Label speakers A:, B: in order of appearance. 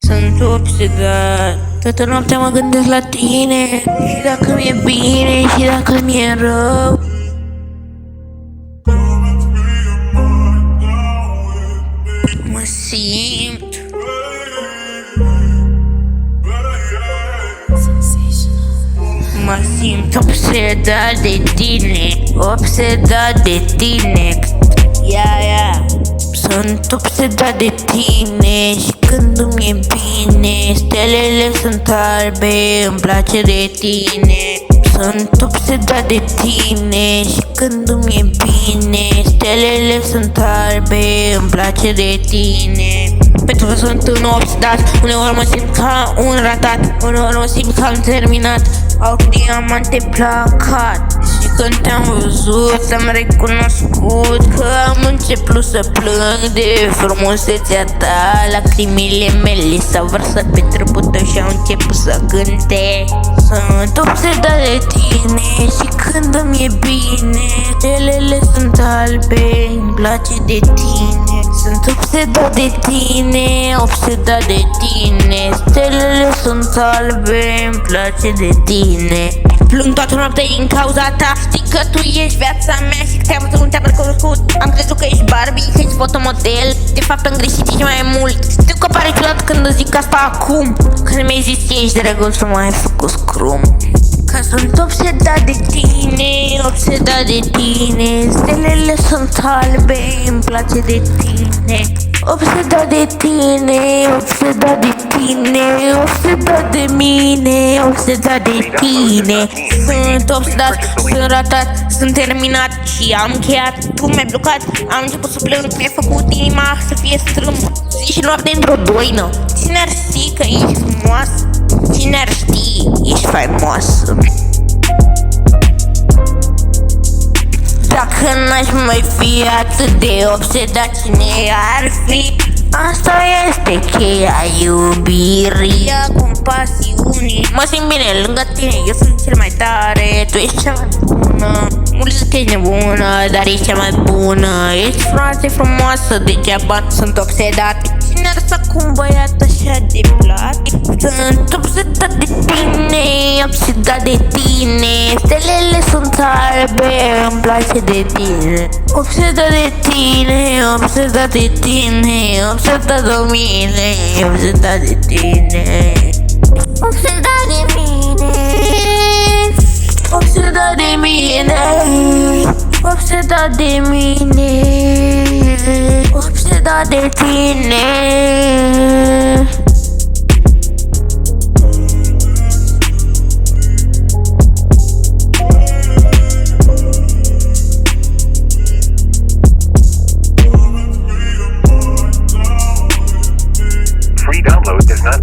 A: Sunt obsedat. Toată noaptea mă gândesc la tine. Și dacă mi-e bine și dacă mi-e rău. Mă simt Mă simt obsedat de tine. Obsedat de tine. Yeah. Sunt obsedat de tine. Și când îmi e bine, stelele sunt albe, îmi place de tine. Sunt obsedat de tine. Și când îmi e bine, stelele sunt albe, îmi place de tine. Pentru că sunt un obsedat. Uneori mă simt ca un ratat, uneori mă simt ca un terminat, au diamante placat. Și când te-am văzut am recunoscut că am început să plâng de frumusețea ta. Lacrimile mele s-au vărsat pe trupul tău și au început să cânte. Sunt obsedat de tine. Și când îmi e bine, stelele sunt albe, îmi place de tine. Sunt obsedat de tine, obsedat de tine. Stelele sunt albe, îmi place de tine. Plâng toată noaptea din cauza ta. Știi că tu ești viața mea și că te-am văzut, te-am recunoscut. Am crezut că ești Barbie, că ești fotomodel. De fapt am greșit și mai mult. Știu că pare ciudat când îți zic asta acum. Când mi-ai zis ești drăguț, nu mai ai făcut scrum. Că sunt obsedat de tine, obsedat de tine. Stelele sunt albe, îmi place de tine. Obsedat de tine, obsedat de tine. Obsedat de mine, obsedat de tine. Sunt obsedat, sunt ratat, sunt terminat și am încheiat. Tu mi-ai blocat, am început să plâng. Mi-ai făcut inima să fie strâmb. Zi și noapte într-o doină. Cine ar ști că ești frumoasă? Cine ar ști, ești faimoasă? Dacă n-aș mai fi atât de obsedat, cine ar fi? Asta este cheia iubirii, cu pasiune. Mă simt bine lângă tine, eu sunt cel mai tare. Tu ești cea mai bună. Mulți zic că ești nebună, dar ești cea mai bună. Ești foarte frumoasă, degeaba sunt obsedat. Cine ar să cu un băiat așa de plat? Sunt obsedat de tine, obsedat de tine. Stelele sunt albe, îmi place de tine. Obsedat de tine, obsedat de tine. Obsedat de mine, obsedat de tine. Obsedat de mine, obsedat de mine. Obsedat de mine, obsedat de tine.
B: Free download does not